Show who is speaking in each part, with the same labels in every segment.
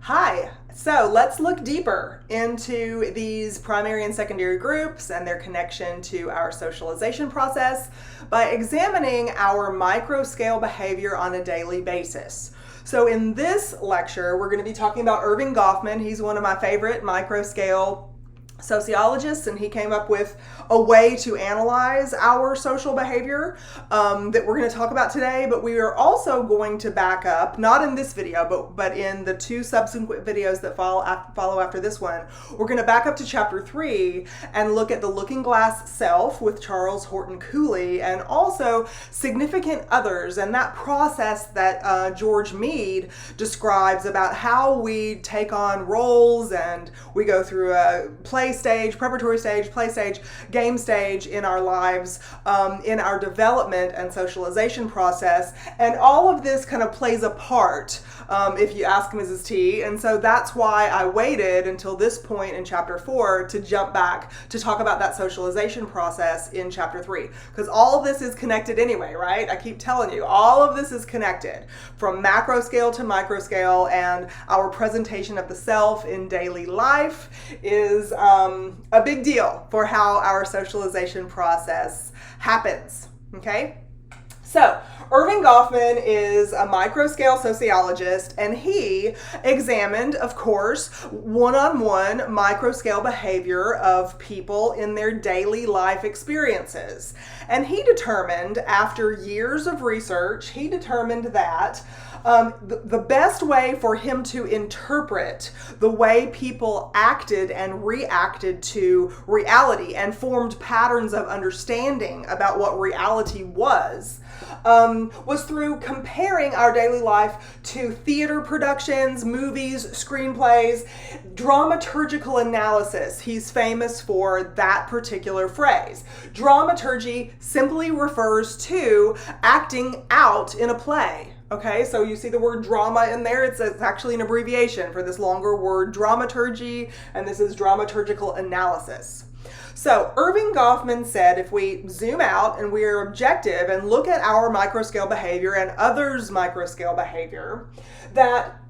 Speaker 1: Hi, so let's look deeper into these primary and secondary groups and their connection to our socialization process by examining our micro-scale behavior on a daily basis. So in this lecture, we're going to be talking about Erving Goffman. He's one of my favorite micro-scale sociologists, and he came up with a way to analyze our social behavior that we're going to talk about today. But we are also going to back up, not in this video, but in the two subsequent videos that follow after this one. We're going to back up to chapter 3 and look at the looking glass self with Charles Horton Cooley, and also significant others, and that process that George Mead describes about how we take on roles and we go through a play stage, preparatory stage, play stage, game stage in our lives, in our development and socialization process. And all of this kind of plays a part, if you ask Mrs. T. And so that's why I waited until this point in chapter 4 to jump back to talk about that socialization process in chapter 3. Because all of this is connected anyway, right? I keep telling you, all of this is connected from macro scale to micro scale, and our presentation of the self in daily life is a big deal for how our socialization process happens, okay? So, Erving Goffman is a micro-scale sociologist, and he examined, of course, one-on-one micro-scale behavior of people in their daily life experiences. And he determined, after years of research, he determined that the best way for him to interpret the way people acted and reacted to reality and formed patterns of understanding about what reality was through comparing our daily life to theater productions, movies, screenplays, dramaturgical analysis. He's famous for that particular phrase. Dramaturgy simply refers to acting out in a play. Okay, so you see the word drama in there. It's actually an abbreviation for this longer word, dramaturgy, and this is dramaturgical analysis. So Erving Goffman said if we zoom out and we are objective and look at our microscale behavior and others' microscale behavior, that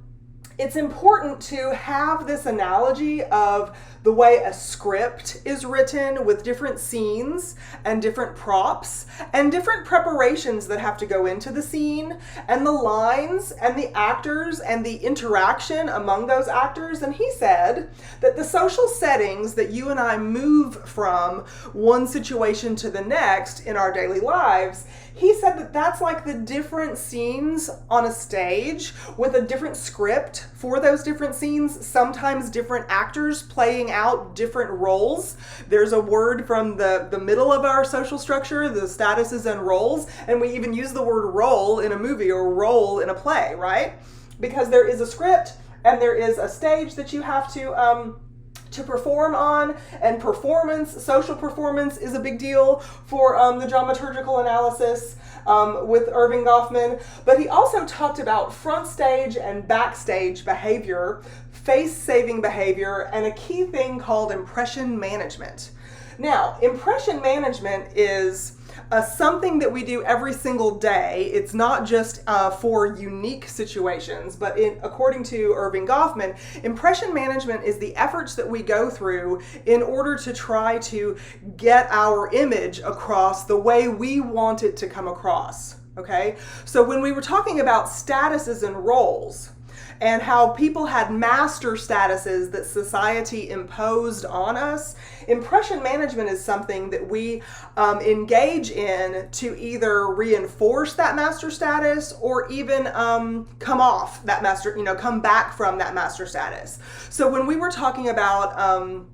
Speaker 1: it's important to have this analogy of the way a script is written with different scenes and different props and different preparations that have to go into the scene, and the lines and the actors and the interaction among those actors. And he said that the social settings that you and I move from one situation to the next in our daily lives, he said that that's like the different scenes on a stage with a different script for those different scenes, sometimes different actors playing out different roles. There's a word from the middle of our social structure, the statuses and roles, and we even use the word role in a movie or role in a play, right? Because there is a script and there is a stage that you have to perform on, and social performance is a big deal for the dramaturgical analysis with Erving Goffman. But he also talked about front stage and backstage behavior, face-saving behavior, and a key thing called impression management. Now, impression management is something that we do every single day. It's not just for unique situations, but according to Erving Goffman, impression management is the efforts that we go through in order to try to get our image across the way we want it to come across, okay? So when we were talking about statuses and roles, and how people had master statuses that society imposed on us, impression management is something that we engage in to either reinforce that master status or even come back from that master status. So when we were talking about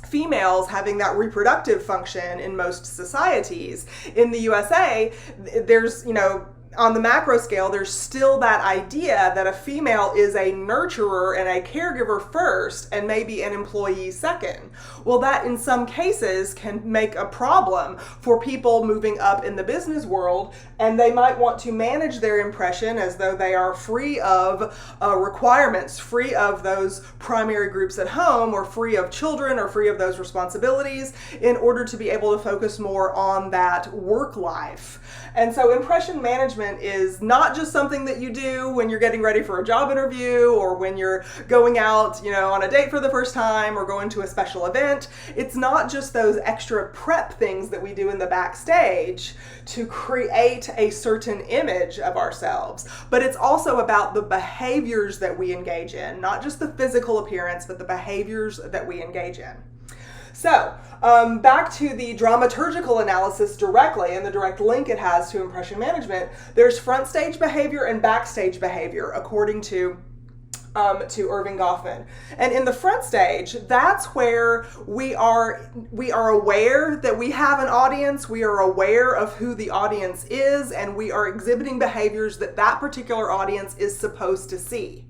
Speaker 1: females having that reproductive function in most societies, in the USA, there's, on the macro scale, there's still that idea that a female is a nurturer and a caregiver first and maybe an employee second. Well, that in some cases can make a problem for people moving up in the business world, and they might want to manage their impression as though they are free of requirements, free of those primary groups at home, or free of children, or free of those responsibilities, in order to be able to focus more on that work life. And so impression management management is not just something that you do when you're getting ready for a job interview or when you're going out, on a date for the first time or going to a special event. It's not just those extra prep things that we do in the backstage to create a certain image of ourselves, but it's also about the behaviors that we engage in, not just the physical appearance, but the behaviors that we engage in. So, back to the dramaturgical analysis directly and the direct link it has to impression management, there's front stage behavior and backstage behavior, according to Irving Goffman. And in the front stage, that's where we are aware that we have an audience, we are aware of who the audience is, and we are exhibiting behaviors that that particular audience is supposed to see.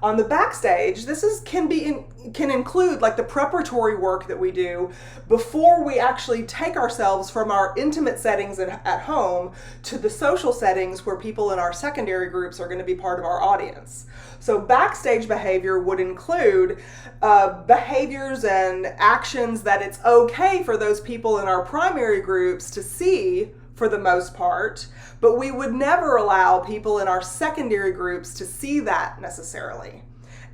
Speaker 1: On the backstage, this can include like the preparatory work that we do before we actually take ourselves from our intimate settings at home to the social settings where people in our secondary groups are going to be part of our audience. So backstage behavior would include behaviors and actions that it's okay for those people in our primary groups to see for the most part, but we would never allow people in our secondary groups to see that necessarily.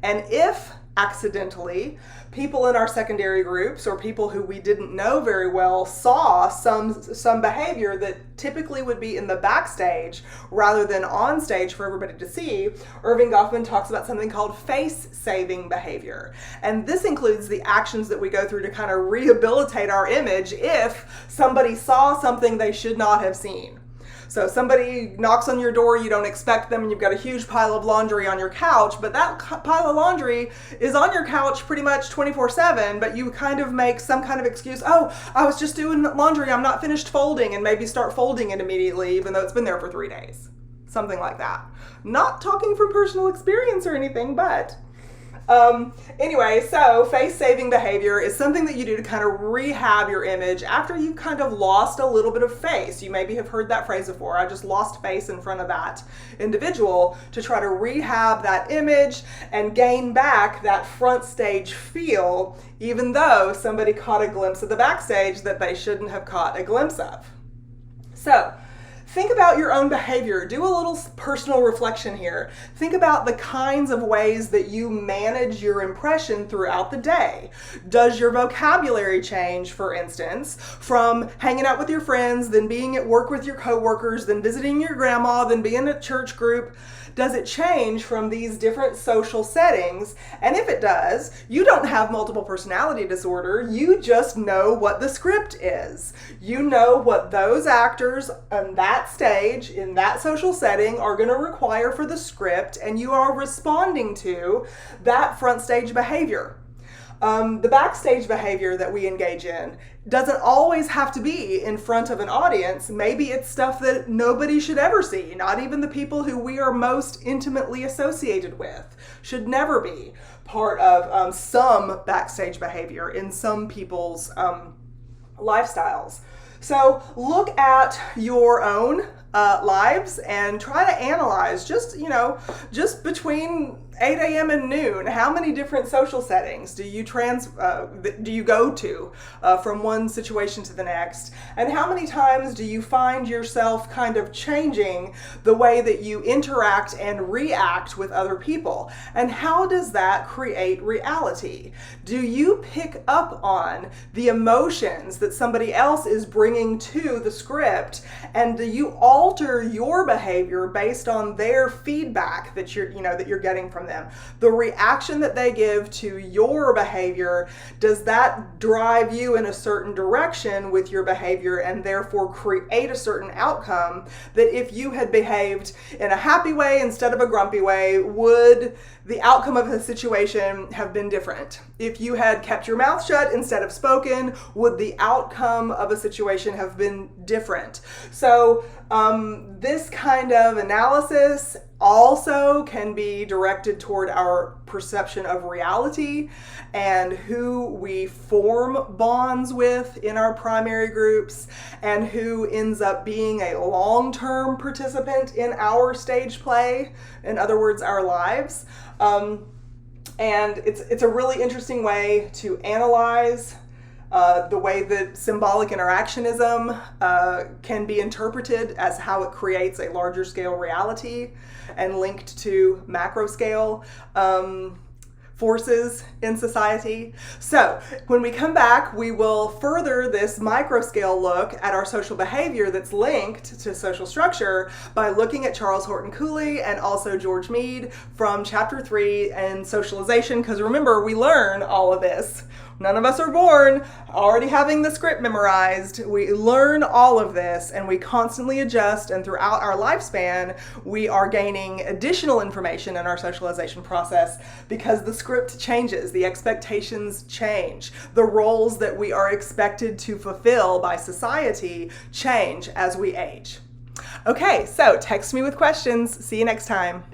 Speaker 1: And if accidentally people in our secondary groups or people who we didn't know very well saw some behavior that typically would be in the backstage rather than on stage for everybody to see, Irving Goffman talks about something called face-saving behavior. And this includes the actions that we go through to kind of rehabilitate our image if somebody saw something they should not have seen. So somebody knocks on your door, you don't expect them, and you've got a huge pile of laundry on your couch, but that pile of laundry is on your couch pretty much 24/7, but you kind of make some kind of excuse, oh, I was just doing laundry, I'm not finished folding, and maybe start folding it immediately, even though it's been there for 3 days. Something like that. Not talking from personal experience or anything, but anyway, so face-saving behavior is something that you do to kind of rehab your image after you've kind of lost a little bit of face. You maybe have heard that phrase before. I just lost face in front of that individual, to try to rehab that image and gain back that front stage feel, even though somebody caught a glimpse of the backstage that they shouldn't have caught a glimpse of. So, think about your own behavior. Do a little personal reflection here. Think about the kinds of ways that you manage your impression throughout the day. Does your vocabulary change, for instance, from hanging out with your friends, then being at work with your coworkers, then visiting your grandma, then being at church group? Does it change from these different social settings? And if it does, you don't have multiple personality disorder. You just know what the script is. You know what those actors on that stage, in that social setting, are going to require for the script, and you are responding to that front stage behavior. The backstage behavior that we engage in doesn't always have to be in front of an audience. Maybe it's stuff that nobody should ever see, not even the people who we are most intimately associated with. Should never be part of some backstage behavior in some people's lifestyles. So look at your own lives and try to analyze just between 8 a.m. and noon, how many different social settings do you go to from one situation to the next? And how many times do you find yourself kind of changing the way that you interact and react with other people? And how does that create reality? Do you pick up on the emotions that somebody else is bringing to the script? And do you alter your behavior based on their feedback that you're getting from them? The reaction that they give to your behavior, does that drive you in a certain direction with your behavior and therefore create a certain outcome that if you had behaved in a happy way instead of a grumpy way, would the outcome of the situation have been different? If you had kept your mouth shut instead of spoken, would the outcome of a situation have been different? So this kind of analysis also can be directed toward our perception of reality and who we form bonds with in our primary groups and who ends up being a long-term participant in our stage play, in other words, our lives. And it's a really interesting way to analyze the way that symbolic interactionism can be interpreted as how it creates a larger scale reality and linked to macro scale forces in society. So when we come back, we will further this micro scale look at our social behavior that's linked to social structure by looking at Charles Horton Cooley and also George Mead from chapter 3 and socialization, because remember, we learn all of this. None of us are born already having the script memorized. We learn all of this and we constantly adjust, and throughout our lifespan, we are gaining additional information in our socialization process because the script changes, the expectations change, the roles that we are expected to fulfill by society change as we age. Okay, so text me with questions. See you next time.